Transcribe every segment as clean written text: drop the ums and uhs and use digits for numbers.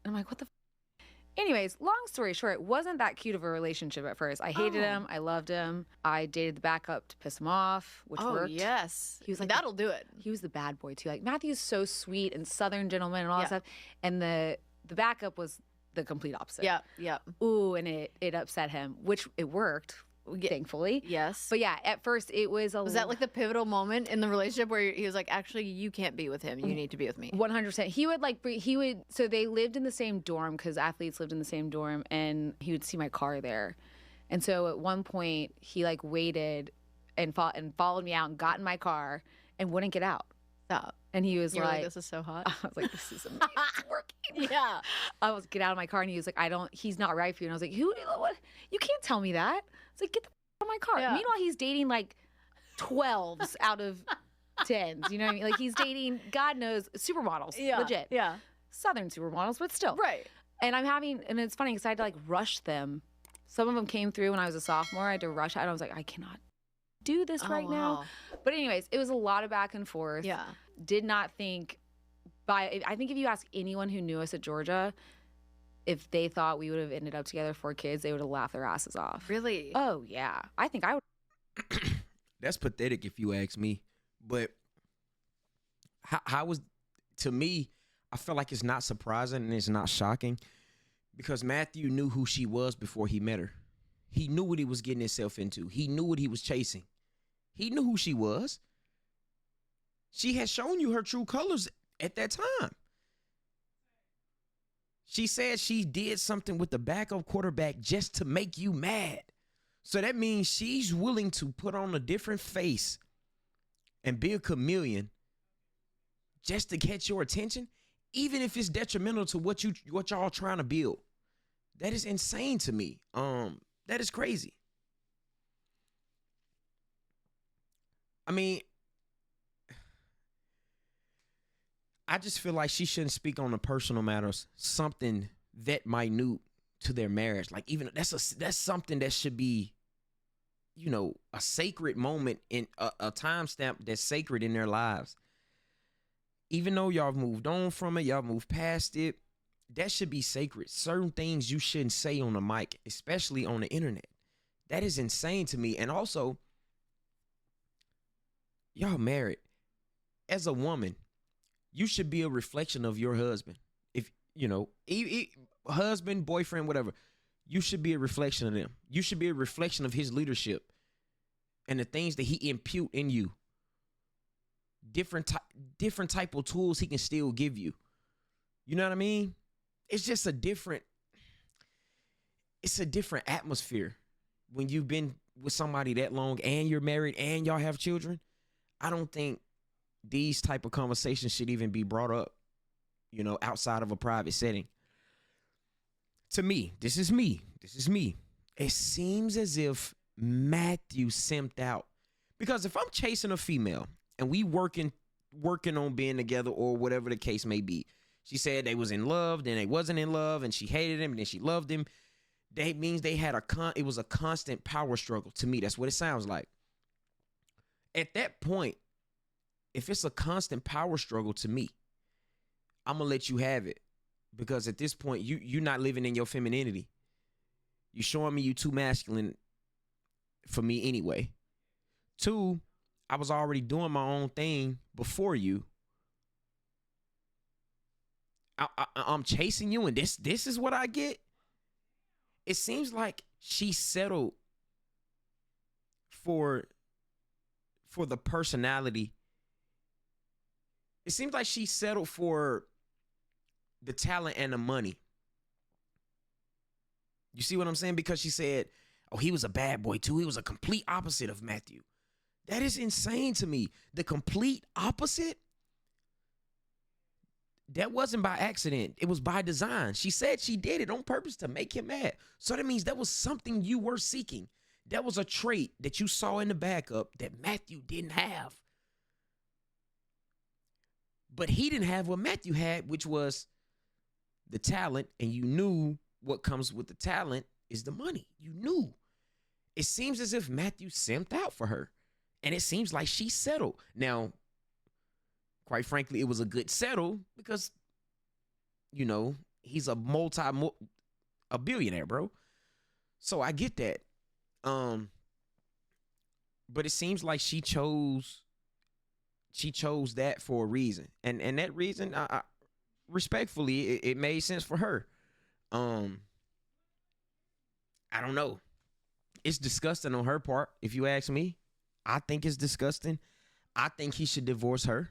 And I'm like, what the Anyways, long story short, it wasn't that cute of a relationship at first. I hated him. I loved him. I dated the backup to piss him off, which worked. Yes. He was like that'll do it. He was the bad boy too. Like Matthew's so sweet and Southern gentleman and all that stuff. And the backup was the complete opposite. Yeah. Ooh, and it upset him, which it worked, thankfully. Yes. But yeah, at first it was Was that like the pivotal moment in the relationship where he was like, actually, you can't be with him. You need to be with me. 100%. So they lived in the same dorm because athletes lived in the same dorm, and he would see my car there. And so at one point he like waited and followed me out and got in my car and wouldn't get out. Stop. And he was like, this is so hot. I was like, this is amazing. It's working. Yeah. I was get out of my car, and he was like, he's not right for you. And I was like, what? You can't tell me that. It's like, get the out of my car. Yeah. Meanwhile, he's dating like 12s out of 10s. You know what I mean? Like he's dating, God knows, supermodels. Yeah. Legit. Yeah. Southern supermodels, but still. Right. And and it's funny because I had to like rush them. Some of them came through when I was a sophomore. I had to rush out. I was like, I cannot do this right now. But anyways, it was a lot of back and forth. Yeah. Did not think I think if you ask anyone who knew us at Georgia, if they thought we would have ended up together 4 kids, they would have laughed their asses off. Really? Oh, yeah. I think I would. That's pathetic if you ask me. But how was, to me, I feel like it's not surprising and it's not shocking because Matthew knew who she was before he met her. He knew what he was getting himself into. He knew what he was chasing. He knew who she was. She had shown you her true colors at that time. She said she did something with the backup quarterback just to make you mad. So that means she's willing to put on a different face and be a chameleon just to catch your attention, even if it's detrimental to what y'all trying to build. That is insane to me. That is crazy. I mean, I just feel like she shouldn't speak on the personal matters, something that minute to their marriage. Like even that's something that should be, a sacred moment in a timestamp that's sacred in their lives. Even though y'all moved on from it, y'all moved past it, that should be sacred. Certain things you shouldn't say on the mic, especially on the internet. That is insane to me. And also, y'all married. As a woman, you should be a reflection of your husband. If, husband, boyfriend, whatever, you should be a reflection of them. You should be a reflection of his leadership and the things that he impute in you. Different type of tools he can still give you. You know what I mean? It's just a different atmosphere when you've been with somebody that long and you're married and y'all have children. I don't think these type of conversations should even be brought up, outside of a private setting. To me, this is me. It seems as if Matthew simped out. Because if I'm chasing a female and we working on being together or whatever the case may be, she said they was in love, then they wasn't in love, and she hated him, and then she loved him. That means they had it was a constant power struggle. To me, that's what it sounds like. At that point, if it's a constant power struggle to me, I'm gonna let you have it. Because at this point, you're not living in your femininity. You're showing me you too masculine for me anyway. 2, I was already doing my own thing before you. I'm chasing you, and this is what I get. It seems like she settled for the personality. It seems like she settled for the talent and the money. You see what I'm saying? Because she said, oh, he was a bad boy too. He was a complete opposite of Matthew. That is insane to me. The complete opposite? That wasn't by accident. It was by design. She said she did it on purpose to make him mad. So that means that was something you were seeking. That was a trait that you saw in the backup that Matthew didn't have. But he didn't have what Matthew had, which was the talent, and you knew what comes with the talent is the money. You knew. It seems as if Matthew simped out for her, and it seems like she settled. Now, quite frankly, it was a good settle because, he's a billionaire, bro. So I get that. But it seems like she chose that for a reason. And that reason, I respectfully, it made sense for her. I don't know. It's disgusting on her part, if you ask me. I think it's disgusting. I think he should divorce her.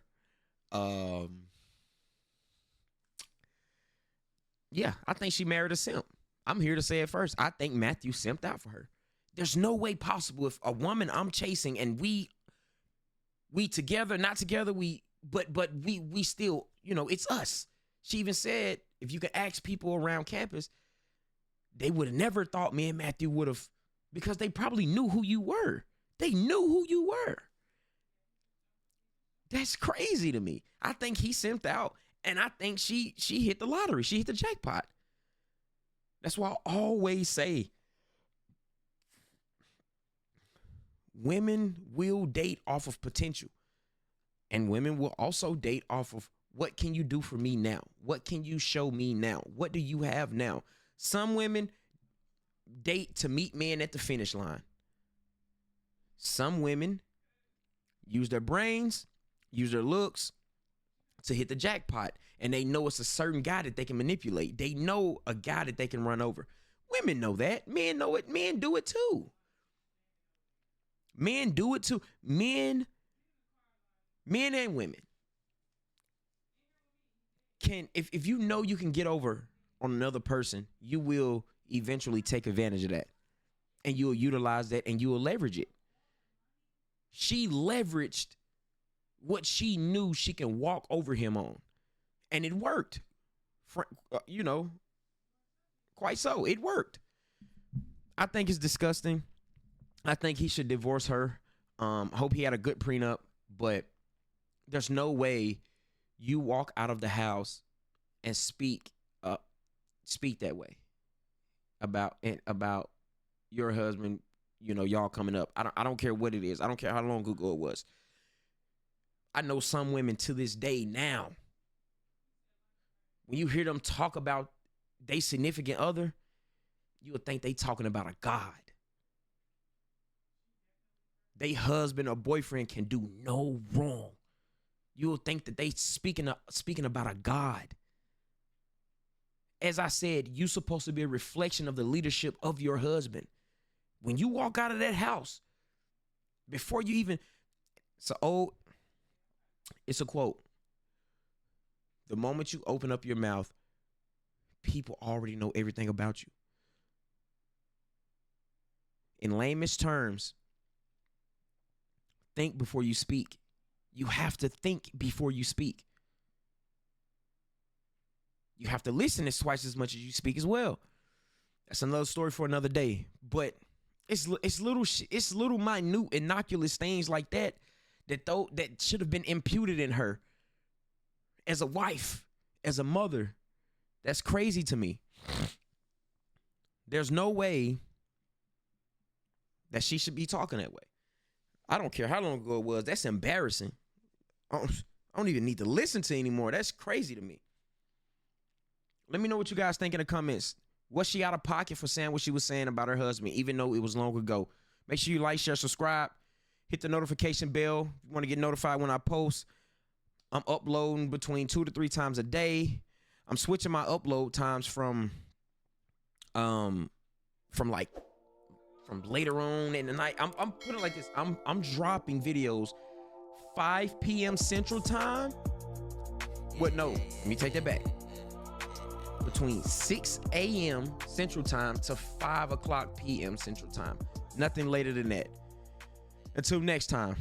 Yeah, I think she married a simp. I'm here to say it first. I think Matthew simped out for her. There's no way possible if a woman I'm chasing and we together, not together, but we still, it's us. She even said, if you could ask people around campus, they would have never thought me and Matthew would have, because they probably knew who you were. They knew who you were. That's crazy to me. I think he simped out, and I think she hit the lottery. She hit the jackpot. That's why I always say women will date off of potential, and women will also date off of what can you do for me now? What can you show me now? What do you have now? Some women date to meet men at the finish line. Some women use their brains, use their looks to hit the jackpot, and they know it's a certain guy that they can manipulate. They know a guy that they can run over. Women know that. Men know it. Men do it too. Men do it too. Men and women can, if you know you can get over on another person, you will eventually take advantage of that, and you will utilize that, and you will leverage it. She leveraged what she knew she can walk over him on, and it worked. Quite so. It worked. I think it's disgusting. I think he should divorce her. Hope he had a good prenup, but there's no way you walk out of the house and speak that way about your husband, y'all coming up. I don't care what it is. I don't care how long ago it was. I know some women to this day now, when you hear them talk about their significant other, you would think they talking about a God. They husband or boyfriend can do no wrong. You will think that they speaking about a God. As I said, you're supposed to be a reflection of the leadership of your husband. When you walk out of that house, before you even, it's a quote. The moment you open up your mouth, people already know everything about you. In lamest terms, think before you speak. You have to think before you speak. You have to listen as twice as much as you speak as well. That's another story for another day. But it's little minute innocuous things like that should have been imputed in her as a wife, as a mother. That's crazy to me. There's no way that she should be talking that way. I don't care how long ago it was. That's embarrassing. I don't even need to listen to anymore. That's crazy to me. Let me know what you guys think in the comments. Was she out of pocket for saying what she was saying about her husband, even though it was long ago? Make sure you like, share, subscribe. Hit the notification bell if you want to get notified when I post. I'm uploading between 2 to 3 times a day. I'm switching my upload times from later on in the night. I'm putting it like this. I'm dropping videos 5 p.m. Central Time. What? No, let me take that back. Between 6 a.m. Central Time to 5 o'clock p.m. Central Time. Nothing later than that. Until next time.